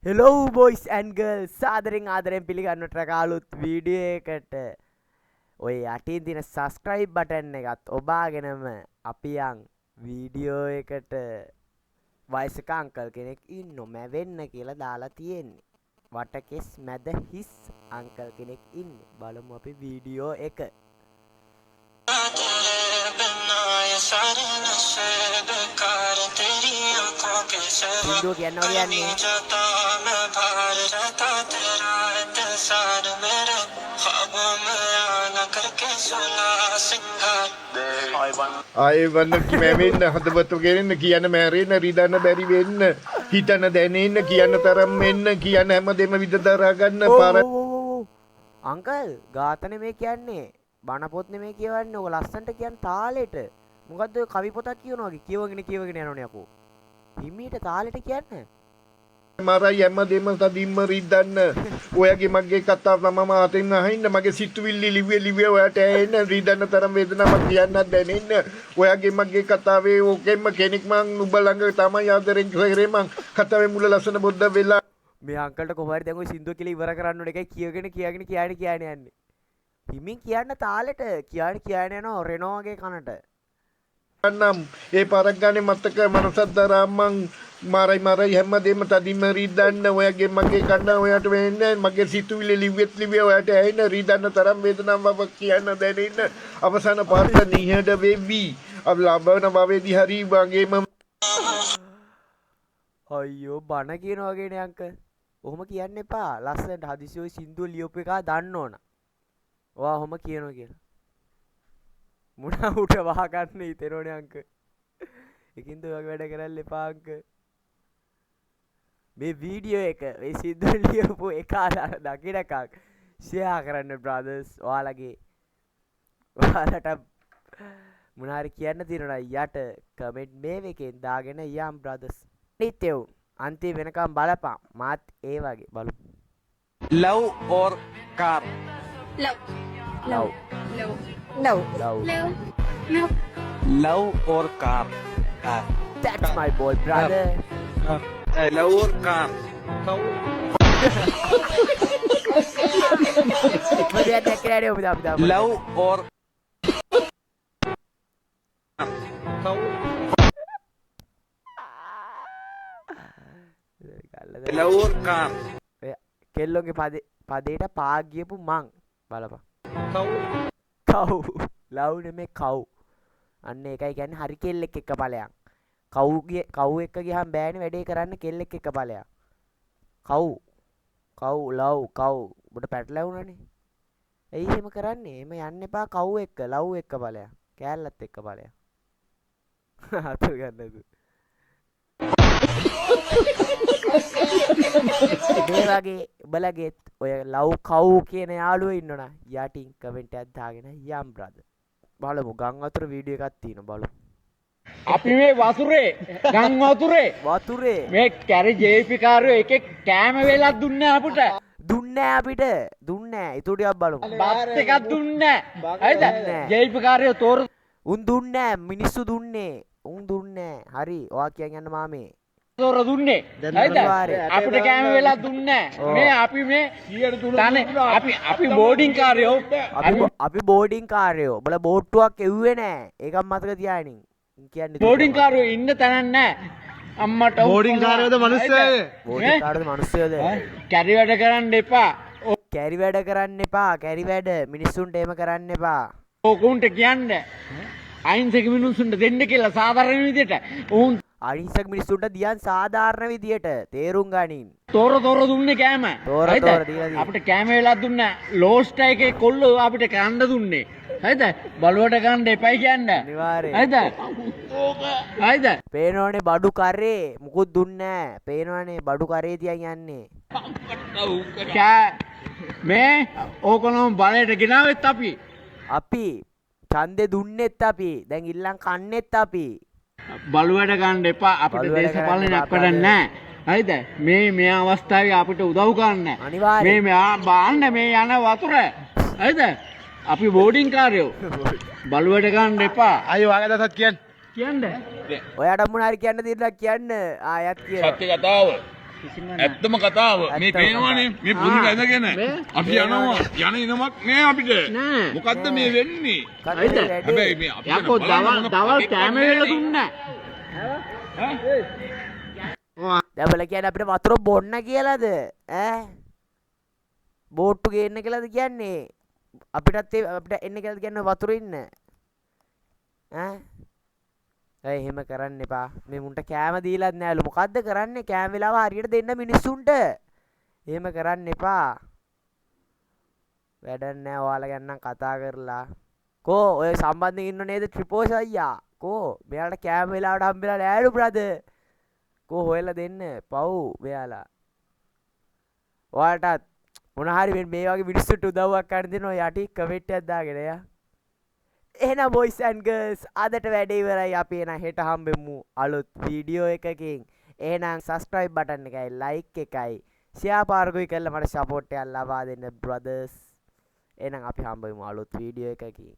Hello boys and girls සාදරෙන් ආදරෙන් පිළිගන්නට රකාලුත් video එකට ඔය යටින් තියෙන subscribe button එකත් ඔබාගෙනම අපි යන් වීඩියෝ එකට වයසක අංකල් කෙනෙක් ඉන්නෝ මැවෙන්න කියලා දාලා තියෙන්නේ වටකෙස් මැද හිස් අංකල් කෙනෙක් ඉන්නේ බලමු අපි වීඩියෝ එක Hindu කියන්න ඕනේ ආයෙ වන්න මැවෙන්න හදවත ගෙනෙන්න කියන්න මැරෙන්න රිදන්න බැරි වෙන්න හිතන දැනෙන්න කියන්න තරම් වෙන්න කියන්න හැමදේම විදදරා ගන්න පාර අංකල් ගාතනේ මේ කියන්නේ බණ පොත් නෙමේ කියවන්නේ ඔය ලස්සන්ට කියන්නේ තාලෙට මොකද්ද ඔය කවි පොතක් කියනවා වගේ කියවගෙන යනෝනේ යකෝ හිමීට තාලෙට කියන්නේ මරයි හැමදේම තදින්ම රිදන්න ඔයගේ මගේ කතාව මම අතින් අහින්න මගේ සිතුවිලි ලිව්වේ ඔයාට එන්න රිදන්න තරම් වේදනාවක් කියන්නත් දැනෙන්න ඔයගේ මගේ කතාවේ ඕකෙම කෙනෙක් මං නුඹ ළඟ තමයි ආදරෙන් කරේ මං කතාවේ මුල ලස්සන බොද්ද වෙලා මේ අංකල්ට කොහොමද දැන් ඔය සින්දුව කියලා ඉවර කරන්න ඕනේ එකයි කියගෙන යන්නේ හිමින් කියන්න තාලෙට කියන යනවා රෙනෝ වගේ කනට නම් ඒ පාරක් ගානේ මතක මනසත් දරාමං මරයි හැමදේම තදින්ම රිදන්න ඔයගේ මගේ කන්න ඔයාට වෙන්නේ මගේ සිතුවිලි ලිව්වේ ඔයාට ඇහෙන්න රිදන්න තරම් වේදනාවක් කියන්න දැනෙන්න අවසාන පාට නිහඬ වෙවි අප ලබන භවයේදී හරි වගේම අයියෝ බණ කියන වගේනේ අංක ඔහොම කියන්න එපා ලස්සනට හදිසි ඔය සින්දුව ලියපු එක දන්න ඕන ඔයා ඔහොම කියනවා කියලා මුණා උට වහගන්න හිතෙනෝනේ අංක ඒකින්ද ඔය වැඩ කරන්න එපා අංක මේ වීඩියෝ එක මේ සින්දුව ලියපු එක දකින්නකම් ෂෙයා කරන්න බ්‍රදර්ස් ඔයාලට මොනවා හරි කියන්න තියෙනවා යට කමෙන්ට් මේකෙන් දාගෙන යම් බ්‍රදර්ස් නිතෙව් අන්තිම වෙනකම් බලපන් මාත් ඒ වගේ බලමු Love or car? love Love or car? Car. that's my boy brother Love or car? Love or Love or car? කෙල්ලොගේ පදේට පාක් ගියපු මං බලපන් කව් ලව් නෙමේ කව් අන්න ඒකයි කියන්නේ හරි කෙල්ලෙක් එක්ක ඵලයන් කව් එක්ක ගියහම බෑනේ වැඩේ කරන්න කෙල්ලෙක් එක්ක ඵලයන් කව් ලව් කව් ඔබට පැටලවුණානේ එයි එහෙම කරන්නේ එහෙම යන්න එපා කව් එක්ක ලව් එක්ක ඵලයන් කෑල්ලත් එක්ක ඵලයන් අතල් ගන්නද මේ වගේ උඹලගෙත් ඔය ලව් කව් කියන යාළුවෝ ඉන්නවනේ යටින් කමෙන්ට් එකක් දාගෙන යම් බ්‍රදර් බලමු ගම් වතුර වීඩියෝ එකක් තියෙනවා බලමු අපි මේ වතුරේ ගම් වතුරේ මේ කැරි ජේපී කාර්යෝ එකෙක් කෑම වෙලක් දුන්නේ අපිට දුන්නේ ඊට ටිකක් බලමු බත් එකක් දුන්නේ හරිද ජේපී කාර්යෝ තෝර උන් දුන්නේ මිනිස්සු දුන්නේ උන් දුන්නේ හරි ඔයා කියන් යන්න මාමේ තෝර දුන්නේ හරිද අපිට කෑම වෙලක් දුන්නේ මේ අපි මේ 100 අපි බෝඩින් කාර්යෝ අපි බෝඩින් කාර්යෝ බල බෝට්ටුවක් එව්වේ නෑ ඒකක් මතක තියාගනින් කියන්නේ බෝඩින් කාර්යෝ ඉන්න තැනක් නෑ අම්මට බෝඩින් කාර්යෝද මිනිස්සුද බෝඩින් කාර්යෝද මිනිස්සුද කැරි වැඩ කරන්න එපා කැරි වැඩ කරන්න එපා කැරි වැඩ මිනිස්සුන්ට එහෙම කරන්න එපා ඕකුන්ට කියන්න අහිංසක මිනිස්සුන්ට දෙන්න කියලා සාධාරණ විදියට උන් අහිංසක මිනිස්සුන්ට දියන් සාධාරණ විදියට තේරුම් ගනින් තෝර දුන්නේ කෑම තෝර දීලා අපිට කෑම වෙලක් දුන්නේ ලෝස්ට් එකේ කොල්ලෝ අපිට කන්න දුන්නේ හරිද බලුවට ගන්න එපයි කියන්නේ අනිවාර්යයෙන් හරිද හරිද පේනවනේ බඩු කරේ මුකුත් දුන්නේ නැහැ පේනවනේ බඩු කරේ තියන් යන්නේ මේ ඕකනම් බලයට ගෙනාවෙත් අපි ඡන්දේ දුන්නෙත් අපි දැන් ඉල්ලන් කන්නෙත් අපි බලුවට ගන්න එපා අපිට දේශපාලනයක් කරන්න නැහැ හරිද මේ අවස්ථාවේ අපිට උදව් කරන්න අනිවාර්යයෙන් මේ බාන්න මේ යන වතුර හරිද අපි බෝඩින් කාර්යෝ බලුවට ගන්න එපා අයියෝ ආගදසත් කියන්න කියන්න ඔයාට මොන හරි කියන්න තියෙනවා කියන්න ආයත් කියන සත්‍ය කතාව ඇත්තම කතාව මේ පේනවනේ මේ පුදුම ඇඳගෙන අපි යනවා යන ඉනමක් නෑ අපිට මොකද්ද මේ වෙන්නේ හැබැයි මේ අපි යකෝ දවල් කෑම වේල දුන්නේ දැබල කියන අපිට වතුර බොන්න කියලාද ඈ බෝට්ටු ගේන්න කියලාද කියන්නේ අපිටත් අපිට එන්න කියලාද කියන්නේ වතුර ඉන්න ඈ එහෙම කරන්න එපා මේ මුන්ට කෑම දීලාත් නෑලු මොකද්ද කරන්නේ කෑම වෙලාව හරියට දෙන්න මිනිස්සුන්ට එහෙම කරන්න එපා වැඩක් නෑ ඔයාලා ගැන නම් කතා කරලා කෝ ඔය සම්බන්ධයෙන් ඉන්න නේද ට්‍රිපෝස් අයියා කෝ මෙයාලට කෑම වෙලාවට හම්බෙලා නෑලු බ්‍රදර් කෝ හොයලා දෙන්න පව් මෙයාලා ඔයාලටත් මොන හරි මේ වගේ මිනිස්සුන්ට උදව්වක් කරන්න දෙන ඔය යටි කමෙන්ට් එකක් දාගෙන යා එහෙනම් boys and girls අදට වැඩේ ඉවරයි අපි එහෙනම් හෙට හම්බෙමු අලුත් වීඩියෝ එකකින් එහෙනම් subscribe button එකයි like එකයි share පාරකුයි කරලා මට support එකක් ලබා දෙන්න brothers එහෙනම් අපි හම්බෙමු අලුත් වීඩියෝ එකකින්